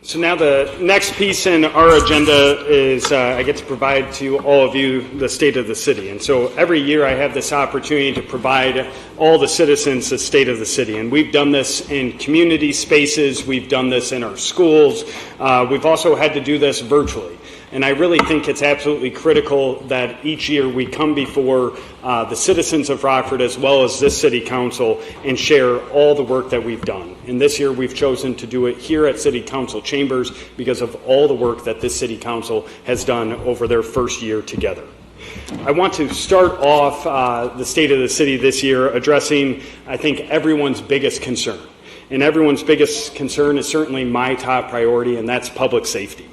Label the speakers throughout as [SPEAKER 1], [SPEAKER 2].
[SPEAKER 1] So now the next piece in our agenda is I get to provide to all of you the state of the city. And so every year I have this opportunity to provide all the citizens the state of the city. And we've done this in community spaces. We've done this in our schools. We've also had to do this virtually. And I really think it's absolutely critical that each year we come before the citizens of Rockford as well as this city council and share all the work that we've done. And this year we've chosen to do it here at City Council Chambers because of all the work that this city council has done over their first year together. I want to start off the state of the city this year addressing, I think, everyone's biggest concern. And everyone's biggest concern is certainly my top priority, and that's public safety.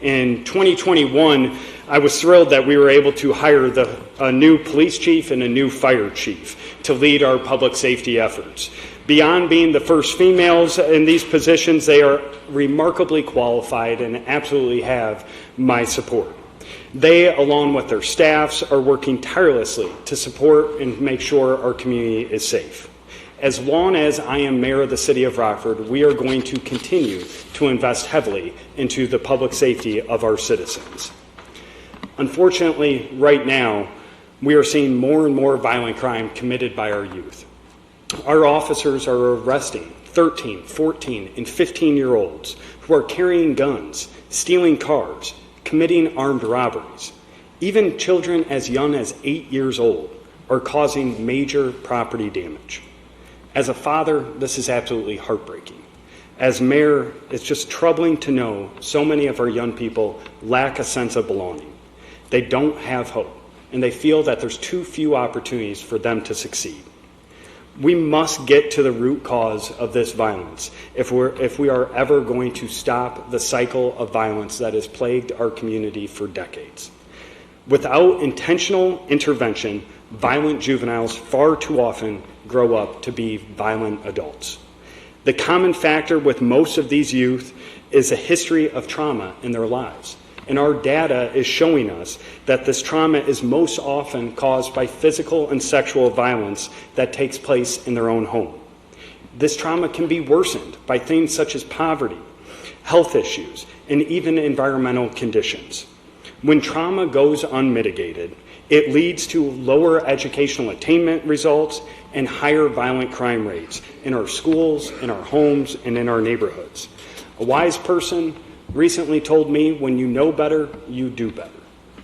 [SPEAKER 1] In 2021, I was thrilled that we were able to hire a new police chief and a new fire chief to lead our public safety efforts. Beyond being the first females in these positions, they are remarkably qualified and absolutely have my support. They, along with their staffs, are working tirelessly to support and make sure our community is safe. As long as I am mayor of the city of Rockford, we are going to continue to invest heavily into the public safety of our citizens. Unfortunately, right now, we are seeing more and more violent crime committed by our youth. Our officers are arresting 13, 14, and 15-year-olds who are carrying guns, stealing cars, committing armed robberies. Even children as young as 8 years old are causing major property damage. As a father, this is absolutely heartbreaking. As mayor, it's just troubling to know so many of our young people lack a sense of belonging. They don't have hope, and they feel that there's too few opportunities for them to succeed. We must get to the root cause of this violence if we are ever going to stop the cycle of violence that has plagued our community for decades. Without intentional intervention, violent juveniles far too often grow up to be violent adults. The common factor with most of these youth is a history of trauma in their lives. And our data is showing us that this trauma is most often caused by physical and sexual violence that takes place in their own home. This trauma can be worsened by things such as poverty, health issues, and even environmental conditions. When trauma goes unmitigated, it leads to lower educational attainment results and higher violent crime rates in our schools, in our homes, and in our neighborhoods. A wise person recently told me, when you know better, you do better.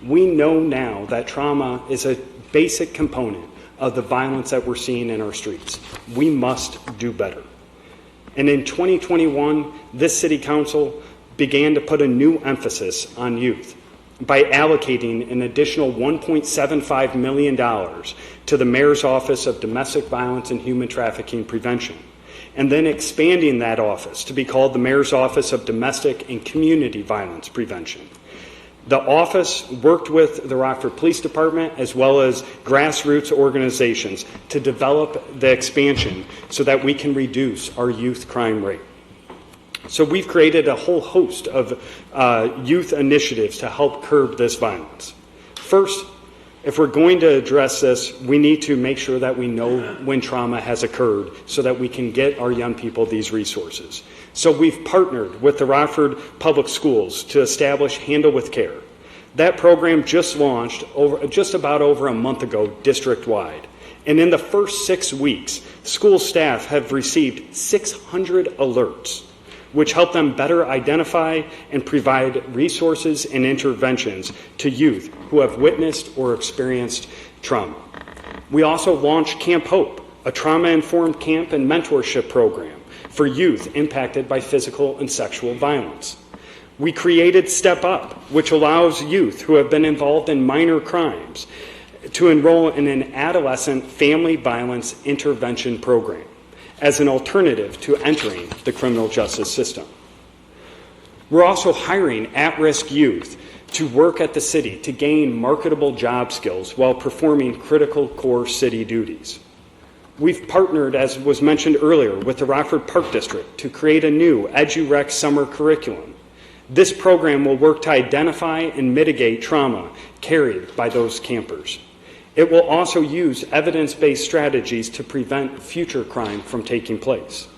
[SPEAKER 1] We know now that trauma is a basic component of the violence that we're seeing in our streets. We must do better. And in 2021, this city council began to put a new emphasis on youth by allocating an additional $1.75 million to the Mayor's Office of Domestic Violence and Human Trafficking Prevention, and then expanding that office to be called the Mayor's Office of Domestic and Community Violence Prevention. The office worked with the Rockford Police Department as well as grassroots organizations to develop the expansion so that we can reduce our youth crime rate. So we've created a whole host of youth initiatives to help curb this violence. First, if we're going to address this, we need to make sure that we know when trauma has occurred so that we can get our young people these resources. So we've partnered with the Rockford Public Schools to establish Handle with Care. That program just launched just about over a month ago district-wide. And in the first 6 weeks, school staff have received 600 alerts, which help them better identify and provide resources and interventions to youth who have witnessed or experienced trauma. We also launched Camp Hope, a trauma-informed camp and mentorship program for youth impacted by physical and sexual violence. We created Step Up, which allows youth who have been involved in minor crimes to enroll in an adolescent family violence intervention program as an alternative to entering the criminal justice system. We're also hiring at-risk youth to work at the city to gain marketable job skills while performing critical core city duties. We've partnered, as was mentioned earlier, with the Rockford Park District to create a new EduRec summer curriculum. This program will work to identify and mitigate trauma carried by those campers. It will also use evidence-based strategies to prevent future crime from taking place.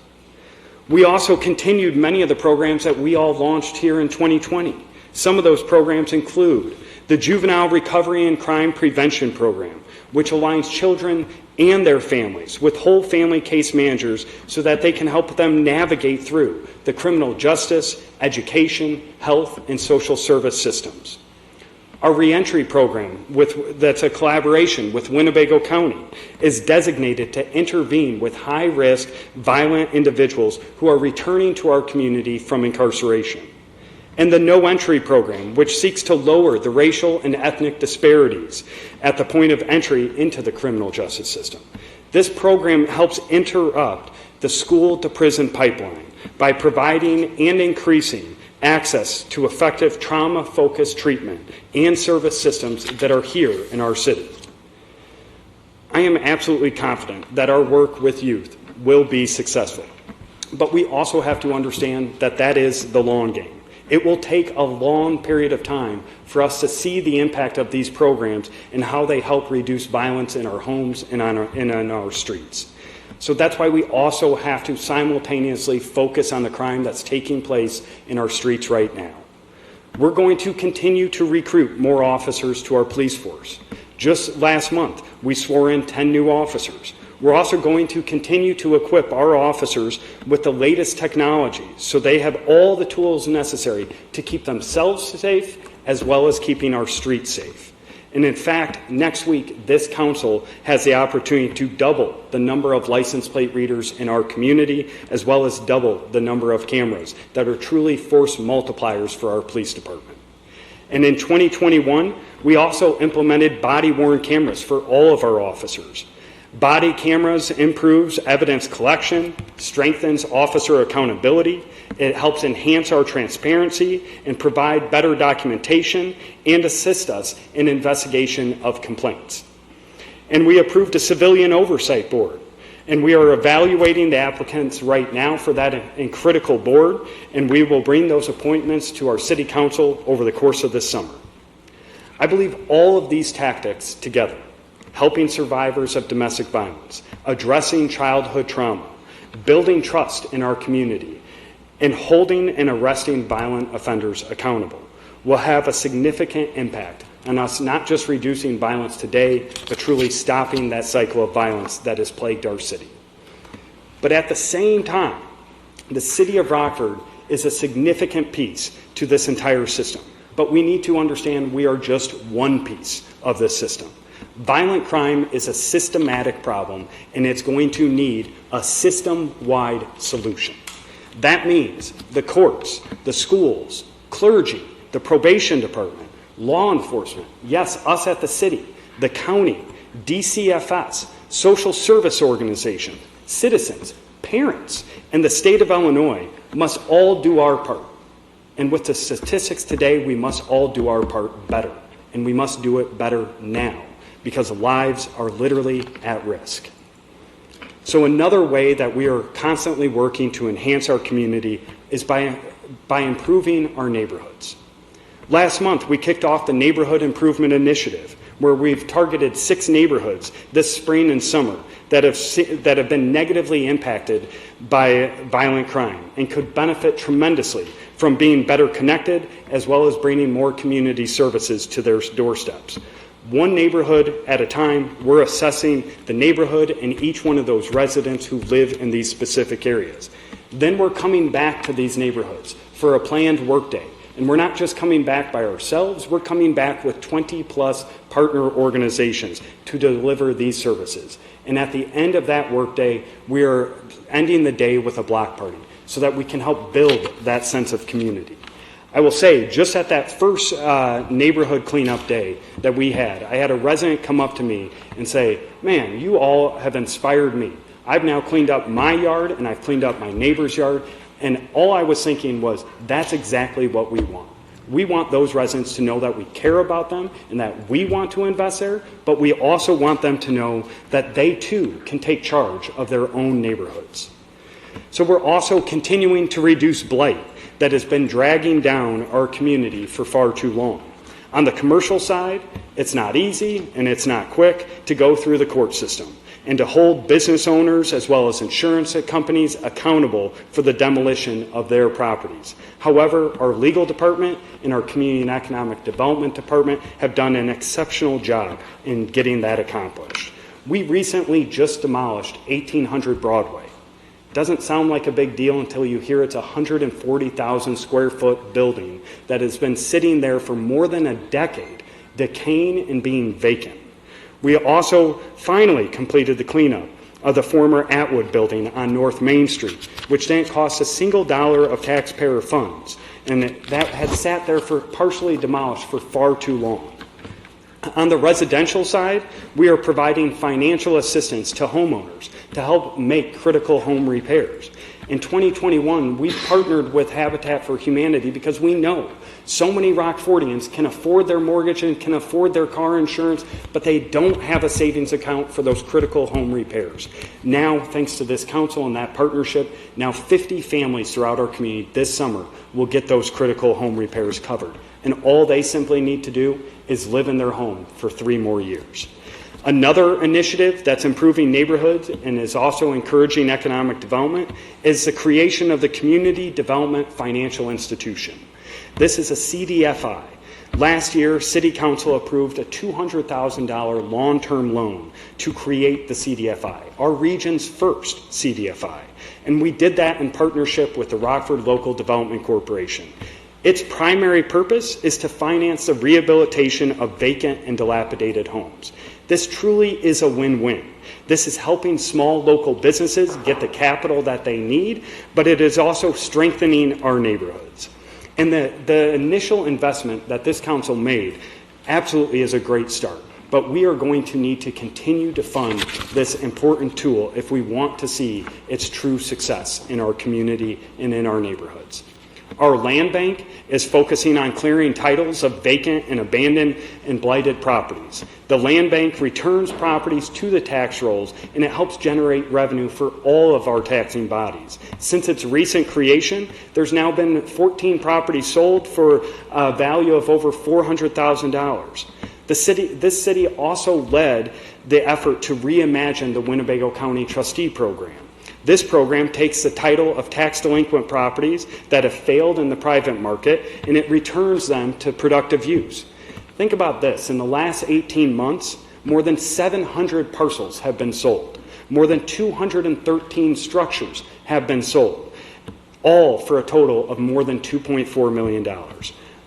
[SPEAKER 1] We also continued many of the programs that we all launched here in 2020. Some of those programs include the Juvenile Recovery and Crime Prevention Program, which aligns children and their families with whole family case managers so that they can help them navigate through the criminal justice, education, health, and social service systems. Our reentry program, that's a collaboration with Winnebago County, is designated to intervene with high-risk, violent individuals who are returning to our community from incarceration. And the No Entry program, which seeks to lower the racial and ethnic disparities at the point of entry into the criminal justice system. This program helps interrupt the school-to-prison pipeline by providing and increasing access to effective trauma-focused treatment and service systems that are here in our city. I am absolutely confident that our work with youth will be successful, but we also have to understand that that is the long game. It will take a long period of time for us to see the impact of these programs and how they help reduce violence in our homes and on our streets. So that's why we also have to simultaneously focus on the crime that's taking place in our streets right now. We're going to continue to recruit more officers to our police force. Just last month, we swore in 10 new officers. We're also going to continue to equip our officers with the latest technology so they have all the tools necessary to keep themselves safe as well as keeping our streets safe. And in fact, next week, this council has the opportunity to double the number of license plate readers in our community, as well as double the number of cameras that are truly force multipliers for our police department. And in 2021, we also implemented body-worn cameras for all of our officers. Body cameras improves evidence collection, strengthens officer accountability, it helps enhance our transparency and provide better documentation and assist us in investigation of complaints. And we approved a civilian oversight board, and we are evaluating the applicants right now for that critical board, and we will bring those appointments to our city council over the course of this summer. I believe all of these tactics together, helping survivors of domestic violence, addressing childhood trauma, building trust in our community, and holding and arresting violent offenders accountable, will have a significant impact on us not just reducing violence today, but truly stopping that cycle of violence that has plagued our city. But at the same time, the city of Rockford is a significant piece to this entire system. But we need to understand we are just one piece of this system. Violent crime is a systematic problem, and it's going to need a system-wide solution. That means the courts, the schools, clergy, the probation department, law enforcement, yes, us at the city, the county, DCFS, social service organizations, citizens, parents, and the state of Illinois must all do our part. And with the statistics today, we must all do our part better, and we must do it better now, because lives are literally at risk. So another way that we are constantly working to enhance our community is by improving our neighborhoods. Last month, we kicked off the Neighborhood Improvement Initiative, where we've targeted 6 neighborhoods this spring and summer that have been negatively impacted by violent crime and could benefit tremendously from being better connected, as well as bringing more community services to their doorsteps. One neighborhood at a time, we're assessing the neighborhood and each one of those residents who live in these specific areas. Then we're coming back to these neighborhoods for a planned workday. And we're not just coming back by ourselves, we're coming back with 20-plus partner organizations to deliver these services. And at the end of that workday, we're ending the day with a block party so that we can help build that sense of community. I will say, just at that first neighborhood cleanup day that we had, I had a resident come up to me and say, "Man, you all have inspired me. I've now cleaned up my yard and I've cleaned up my neighbor's yard." And all I was thinking was, that's exactly what we want. We want those residents to know that we care about them and that we want to invest there, but we also want them to know that they too can take charge of their own neighborhoods. So we're also continuing to reduce blight that has been dragging down our community for far too long. On the commercial side, it's not easy and it's not quick to go through the court system. and to hold business owners as well as insurance companies accountable for the demolition of their properties. However, our legal department and our community and economic development department have done an exceptional job in getting that accomplished. We recently just demolished 1800 Broadway. Doesn't sound like a big deal until you hear it's a 140,000 square foot building that has been sitting there for more than a decade, decaying and being vacant. We also finally completed the cleanup of the former Atwood building on North Main Street, which didn't cost a single dollar of taxpayer funds, and that had sat there for partially demolished for far too long. On the residential side, we are providing financial assistance to homeowners to help make critical home repairs. In 2021, we partnered with Habitat for Humanity because we know so many Rockfordians can afford their mortgage and can afford their car insurance, but they don't have a savings account for those critical home repairs. Now, thanks to this council and that partnership, now 50 families throughout our community this summer will get those critical home repairs covered. And all they simply need to do is live in their home for 3 more years. Another initiative that's improving neighborhoods and is also encouraging economic development is the creation of the Community Development Financial Institution. This is a CDFI. Last year, City Council approved a $200,000 long-term loan to create the CDFI, our region's first CDFI. And we did that in partnership with the Rockford Local Development Corporation. Its primary purpose is to finance the rehabilitation of vacant and dilapidated homes. This truly is a win-win. This is helping small local businesses get the capital that they need, but it is also strengthening our neighborhoods. And the initial investment that this council made absolutely is a great start. But we are going to need to continue to fund this important tool if we want to see its true success in our community and in our neighborhoods. Our land bank is focusing on clearing titles of vacant and abandoned and blighted properties. The land bank returns properties to the tax rolls, and it helps generate revenue for all of our taxing bodies. Since its recent creation, there's now been 14 properties sold for a value of over $400,000. This city also led the effort to reimagine the Winnebago County Trustee Program. This program takes the title of tax delinquent properties that have failed in the private market and it returns them to productive use. Think about this. In the last 18 months, more than 700 parcels have been sold. More than 213 structures have been sold, all for a total of more than $2.4 million.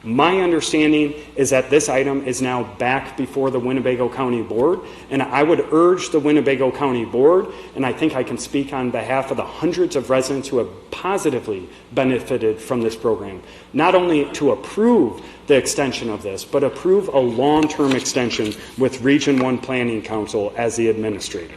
[SPEAKER 1] My understanding is that this item is now back before the Winnebago County Board, and I would urge the Winnebago County Board, and I think I can speak on behalf of the hundreds of residents who have positively benefited from this program, not only to approve the extension of this, but approve a long-term extension with Region 1 Planning Council as the administrator.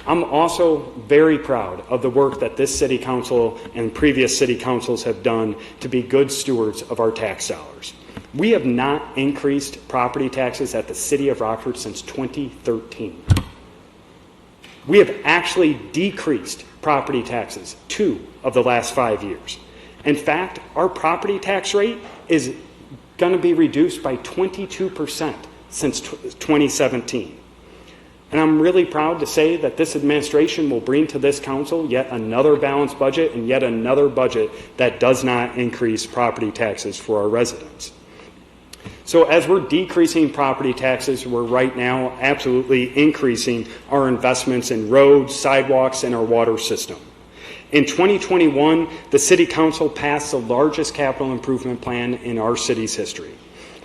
[SPEAKER 1] I'm also very proud of the work that this city council and previous city councils have done to be good stewards of our tax dollars. We have not increased property taxes at the city of Rockford since 2013. We have actually decreased property taxes 2 of the last 5 years. In fact, our property tax rate is going to be reduced by 22% since 2017. And I'm really proud to say that this administration will bring to this council yet another balanced budget and yet another budget that does not increase property taxes for our residents. So as we're decreasing property taxes, we're right now absolutely increasing our investments in roads, sidewalks, and our water system. In 2021, the City Council passed the largest capital improvement plan in our city's history.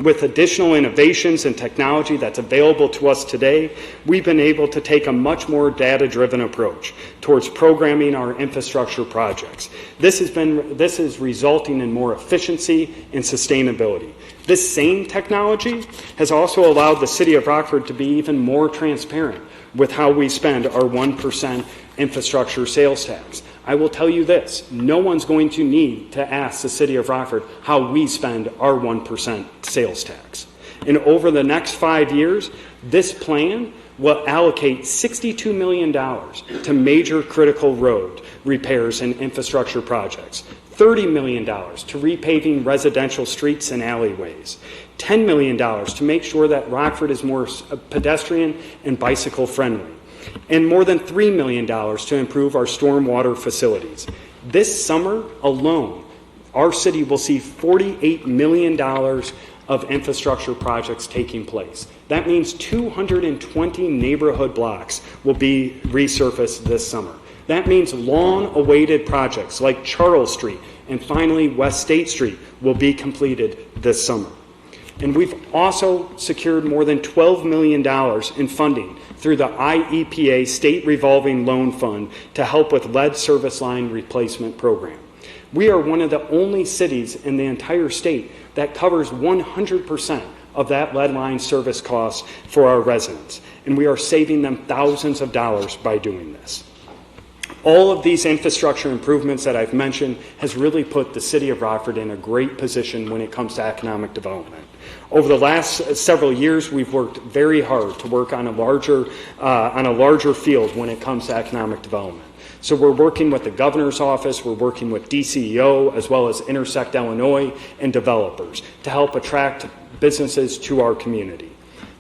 [SPEAKER 1] With additional innovations and technology that's available to us today, we've been able to take a much more data-driven approach towards programming our infrastructure projects. This is resulting in more efficiency and sustainability. This same technology has also allowed the City of Rockford to be even more transparent with how we spend our 1% infrastructure sales tax. I will tell you this, no one's going to need to ask the City of Rockford how we spend our 1% sales tax. And over the next 5 years, this plan will allocate $62 million to major critical road repairs and infrastructure projects, $30 million to repaving residential streets and alleyways, $10 million to make sure that Rockford is more pedestrian and bicycle friendly, and more than $3 million to improve our stormwater facilities. This summer alone, our city will see $48 million of infrastructure projects taking place. That means 220 neighborhood blocks will be resurfaced this summer. That means long-awaited projects like Charles Street and finally West State Street will be completed this summer. And we've also secured more than $12 million in funding through the IEPA State Revolving Loan Fund to help with lead service line replacement program. We are one of the only cities in the entire state that covers 100% of that lead line service cost for our residents, and we are saving them thousands of dollars by doing this. All of these infrastructure improvements that I've mentioned has really put the city of Rockford in a great position when it comes to economic development. Over the last several years, we've worked very hard to work on a larger field when it comes to economic development. So we're working with the governor's office, we're working with DCEO, as well as Intersect Illinois and developers to help attract businesses to our community.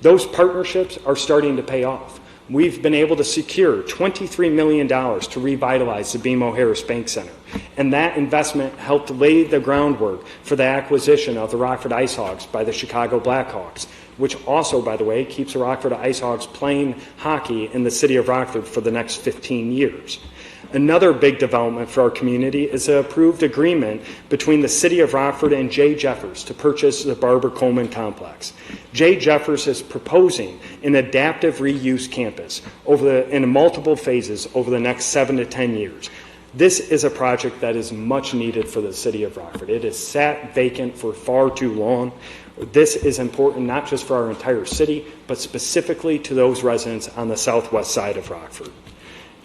[SPEAKER 1] Those partnerships are starting to pay off. We've been able to secure $23 million to revitalize the BMO Harris Bank Center. And that investment helped lay the groundwork for the acquisition of the Rockford IceHogs by the Chicago Blackhawks, which also, by the way, keeps the Rockford IceHogs playing hockey in the city of Rockford for the next 15 years. Another big development for our community is the approved agreement between the City of Rockford and Jay Jeffers to purchase the Barbara Coleman Complex. Jay Jeffers is proposing an adaptive reuse campus in multiple phases over the next 7 to 10 years. This is a project that is much needed for the City of Rockford. It has sat vacant for far too long. This is important not just for our entire city, but specifically to those residents on the southwest side of Rockford.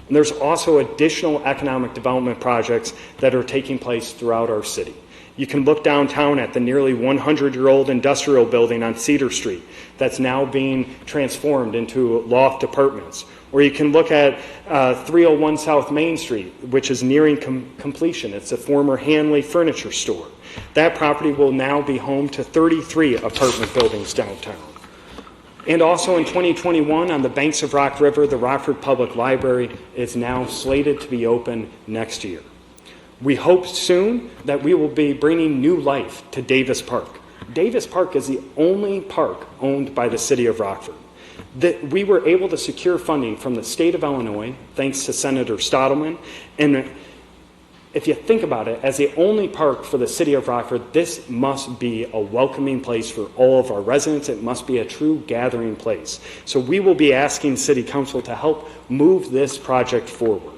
[SPEAKER 1] And there's also additional economic development projects that are taking place throughout our city. You can look downtown at the nearly 100-year-old industrial building on Cedar Street that's now being transformed into loft apartments. Or you can look at 301 South Main Street, which is nearing completion. It's a former Hanley furniture store. That property will now be home to 33 apartment buildings downtown. And also in 2021, on the banks of Rock River, the Rockford Public Library is now slated to be open next year. We hope soon that we will be bringing new life to Davis Park. Davis Park is the only park owned by the City of Rockford. We were able to secure funding from the state of Illinois, thanks to Senator Stottleman, and if you think about it, as the only park for the City of Rockford, this must be a welcoming place for all of our residents. It must be a true gathering place. So we will be asking City Council to help move this project forward.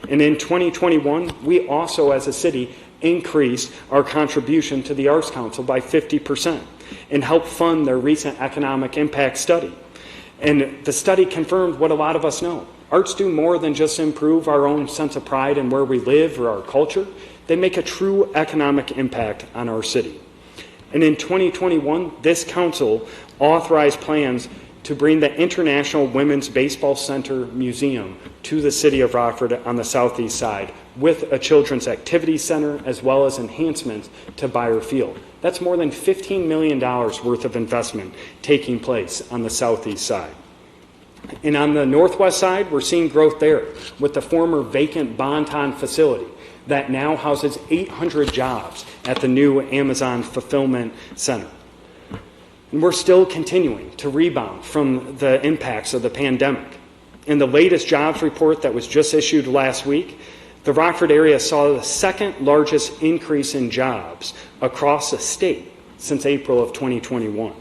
[SPEAKER 1] And in 2021, we also, as a city, increased our contribution to the Arts Council by 50% and helped fund their recent economic impact study. And the study confirmed what a lot of us know. Arts do more than just improve our own sense of pride in where we live or our culture. They make a true economic impact on our city. And in 2021, this council authorized plans to bring the International Women's Baseball Center Museum to the City of Rockford on the southeast side with a children's activity center as well as enhancements to Beyer Field. That's more than $15 million worth of investment taking place on the southeast side. And on the northwest side, we're seeing growth there with the former vacant Bonton facility that now houses 800 jobs at the new Amazon Fulfillment Center. And we're still continuing to rebound from the impacts of the pandemic. In the latest jobs report that was just issued last week, the Rockford area saw the second largest increase in jobs across the state since April of 2021.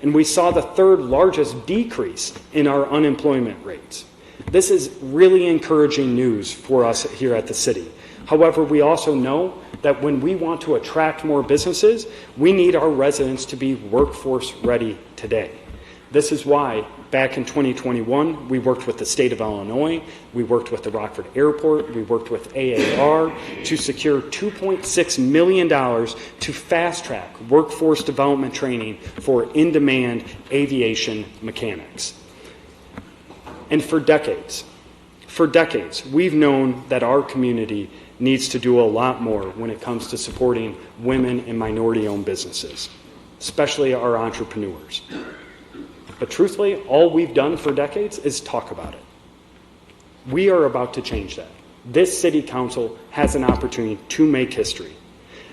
[SPEAKER 1] And we saw the third largest decrease in our unemployment rates. This is really encouraging news for us here at the city. However, we also know that when we want to attract more businesses, we need our residents to be workforce ready today. This is why back in 2021, we worked with the state of Illinois, we worked with the Rockford Airport, we worked with AAR to secure $2.6 million to fast-track workforce development training for in-demand aviation mechanics. And for decades, we've known that our community needs to do a lot more when it comes to supporting women and minority-owned businesses, especially our entrepreneurs. But truthfully, all we've done for decades is talk about it. We are about to change that. This city council has an opportunity to make history.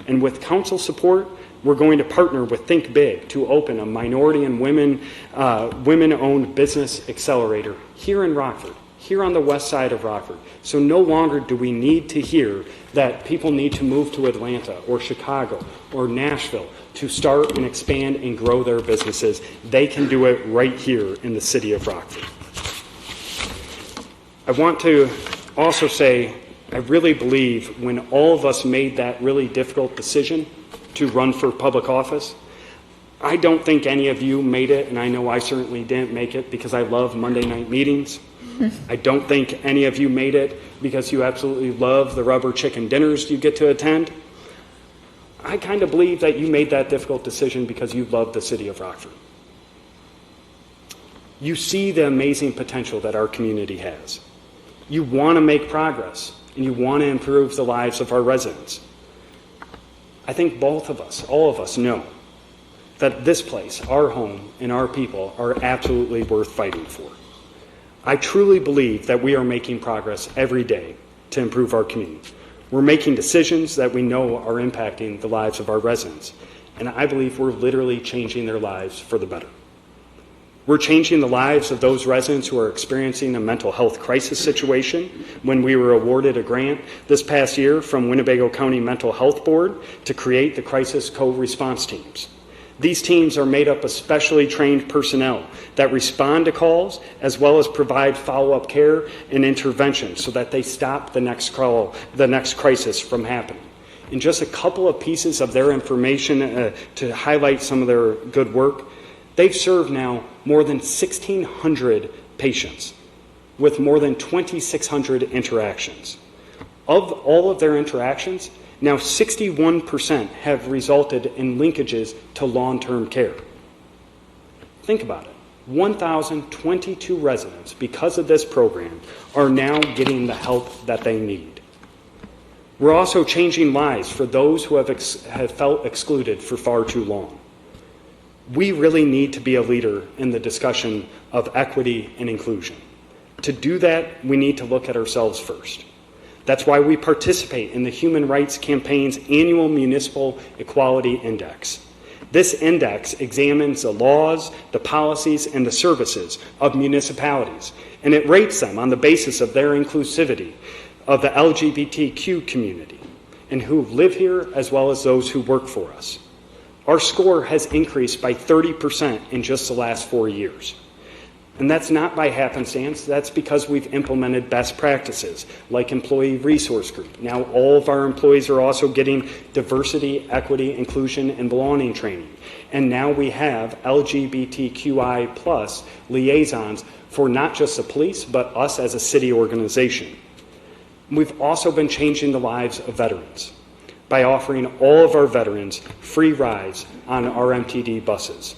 [SPEAKER 1] And with council support, we're going to partner with Think Big to open a minority and women-owned business accelerator here in Rockford, here on the west side of Rockford. So no longer do we need to hear that people need to move to Atlanta or Chicago or Nashville to start and expand and grow their businesses. They can do it right here in the city of Rockford. I want to also say, I really believe when all of us made that really difficult decision to run for public office, I don't think any of you made it, and I know I certainly didn't make it because I love Monday night meetings. I don't think any of you made it because you absolutely love the rubber chicken dinners you get to attend. I kind of believe that you made that difficult decision because you love the city of Rockford. You see the amazing potential that our community has. You want to make progress, and you want to improve the lives of our residents. I think both of us, all of us, know that this place, our home, and our people are absolutely worth fighting for. I truly believe that we are making progress every day to improve our community. We're making decisions that we know are impacting the lives of our residents, and I believe we're literally changing their lives for the better. We're changing the lives of those residents who are experiencing a mental health crisis situation. When we were awarded a grant this past year from Winnebago County Mental Health Board to create the crisis co-response teams. These teams are made up of specially trained personnel that respond to calls as well as provide follow-up care and intervention so that they stop the next call, the next crisis from happening. In just a couple of pieces of their information to highlight some of their good work, they've served now more than 1,600 patients with more than 2,600 interactions. Of all of their interactions, now 61% have resulted in linkages to long-term care. Think about it. 1,022 residents, because of this program, are now getting the help that they need. We're also changing lives for those who have felt excluded for far too long. We really need to be a leader in the discussion of equity and inclusion. To do that, we need to look at ourselves first. That's why we participate in the Human Rights Campaign's annual Municipal Equality Index. This index examines the laws, the policies, and the services of municipalities, and it rates them on the basis of their inclusivity of the LGBTQ community and who live here as well as those who work for us. Our score has increased by 30% in just the last 4 years. And that's not by happenstance. That's because we've implemented best practices like Employee Resource Group. Now all of our employees are also getting diversity, equity, inclusion, and belonging training. And now we have LGBTQI plus liaisons for not just the police, but us as a city organization. We've also been changing the lives of veterans by offering all of our veterans free rides on our MTD buses.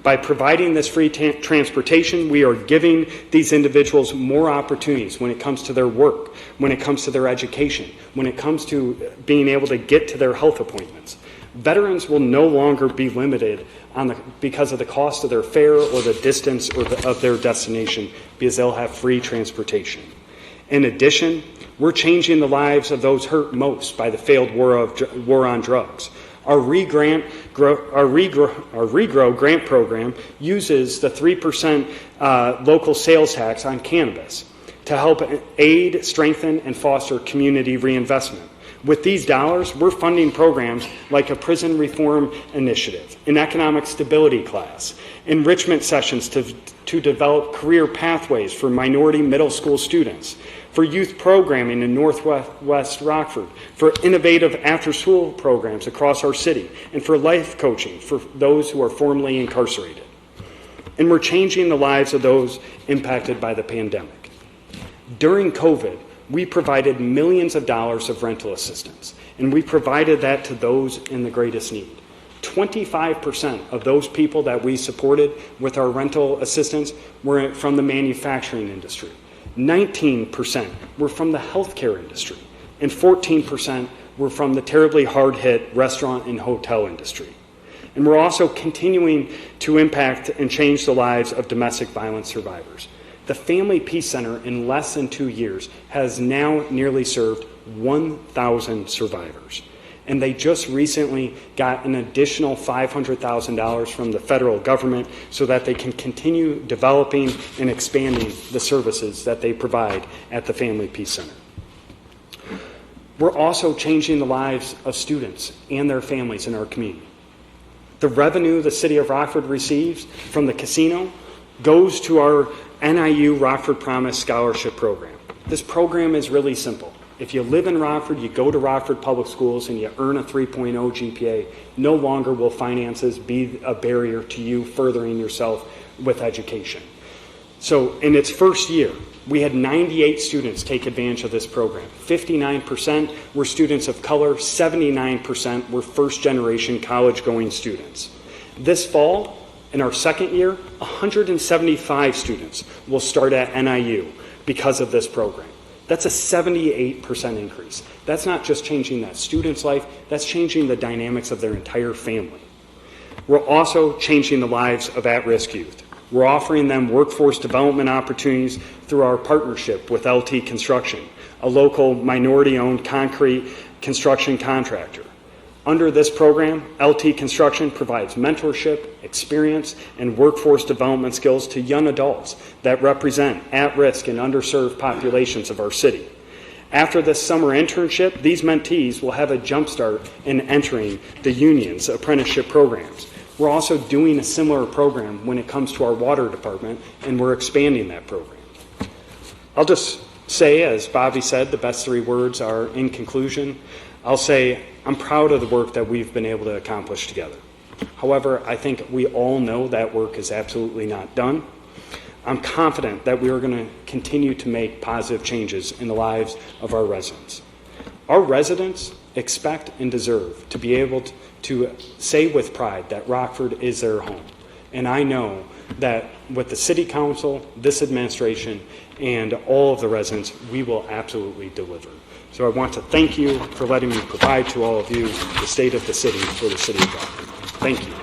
[SPEAKER 1] By providing this free transportation, we are giving these individuals more opportunities when it comes to their work, when it comes to their education, when it comes to being able to get to their health appointments. Veterans will no longer be limited because of the cost of their fare or the distance of their destination, because they'll have free transportation. In addition, we're changing the lives of those hurt most by the failed war on drugs. Our Regrow grant program uses the 3% local sales tax on cannabis to help aid, strengthen, and foster community reinvestment. With these dollars, we're funding programs like a prison reform initiative, an economic stability class, enrichment sessions to develop career pathways for minority middle school students, for youth programming in Northwest Rockford, for innovative after-school programs across our city, and for life coaching for those who are formerly incarcerated. And we're changing the lives of those impacted by the pandemic. During COVID, we provided millions of dollars of rental assistance, and we provided that to those in the greatest need. 25% of those people that we supported with our rental assistance were from the manufacturing industry. 19% were from the healthcare industry, and 14% were from the terribly hard-hit restaurant and hotel industry. And we're also continuing to impact and change the lives of domestic violence survivors. The Family Peace Center, in less than 2 years, has now nearly served 1,000 survivors. And they just recently got an additional $500,000 from the federal government so that they can continue developing and expanding the services that they provide at the Family Peace Center. We're also changing the lives of students and their families in our community. The revenue the city of Rockford receives from the casino goes to our NIU Rockford Promise Scholarship Program. This program is really simple. If you live in Rockford, you go to Rockford Public Schools, and you earn a 3.0 GPA, no longer will finances be a barrier to you furthering yourself with education. So in its first year, we had 98 students take advantage of this program. 59% were students of color, 79% were first-generation college-going students. This fall, in our second year, 175 students will start at NIU because of this program. That's a 78% increase. That's not just changing that student's life, that's changing the dynamics of their entire family. We're also changing the lives of at-risk youth. We're offering them workforce development opportunities through our partnership with LT Construction, a local minority-owned concrete construction contractor. Under this program, LT Construction provides mentorship, experience, and workforce development skills to young adults that represent at-risk and underserved populations of our city. After this summer internship, these mentees will have a jump start in entering the union's apprenticeship programs. We're also doing a similar program when it comes to our water department, and we're expanding that program. I'll just say, as Bobby said, the best 3 words are in conclusion. I'll say I'm proud of the work that we've been able to accomplish together. However, I think we all know that work is absolutely not done. I'm confident that we are going to continue to make positive changes in the lives of our residents. Our residents expect and deserve to be able to say with pride that Rockford is their home. And I know that with the City Council, this administration, and all of the residents, we will absolutely deliver. So I want to thank you for letting me provide to all of you the state of the city for the city of Rockford. Thank you.